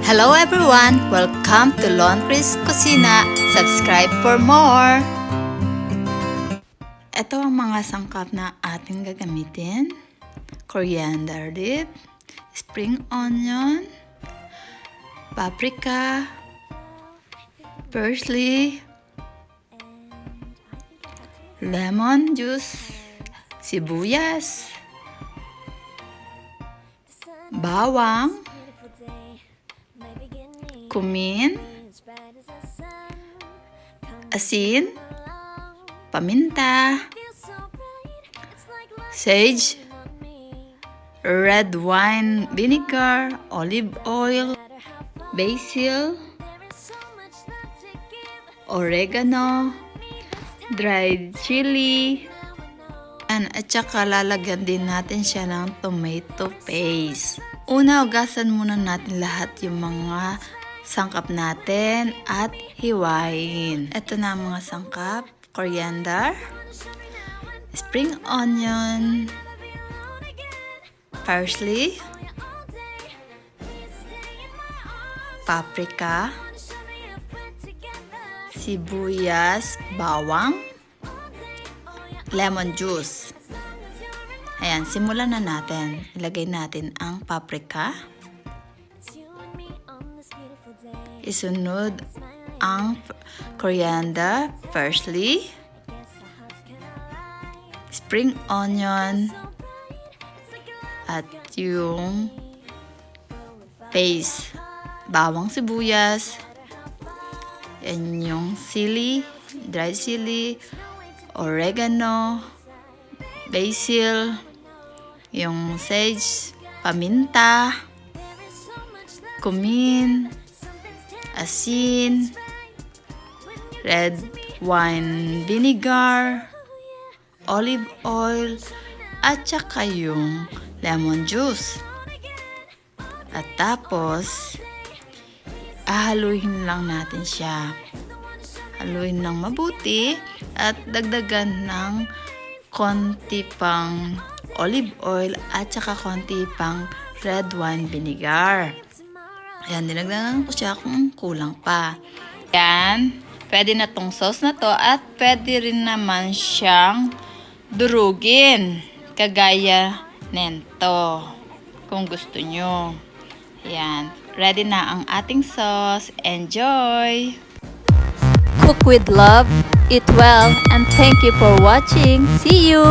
Hello everyone! Welcome to Lonchris Cusina. Subscribe for more! Ito ang mga sangkap na ating gagamitin. Coriander leaf, spring onion, paprika, parsley, lemon juice, sibuyas, bawang, kumin, asin, paminta, sage, red wine vinegar, olive oil, basil, oregano, dried chili, at saka lalagyan din natin siya ng tomato paste. Una, hugasan muna natin lahat yung mga sangkap natin at hiwain. Ito na ang mga sangkap: coriander, spring onion, parsley, paprika, sibuyas, bawang, lemon juice. Ayan, simulan na natin. Ilagay natin ang paprika. Isunod ang coriander, parsley, spring onion, at yung paste. Bawang sibuyas. Yan yung sili, dried chili, oregano, basil, yung sage, paminta, cumin, asin, red wine vinegar, olive oil, at saka yung lemon juice. At tapos, haluin lang natin siya. Haluin ng mabuti at dagdagan ng konti pang olive oil at saka konti pang red wine vinegar. Ayan, dinagdagan ko siya kung kulang pa. Ayan, pwede na tong sauce na to at pwede rin naman siyang durugin. Kagaya nento, kung gusto nyo. Ayan, ready na ang ating sauce. Enjoy! Cook with love, eat well, and thank you for watching. See you!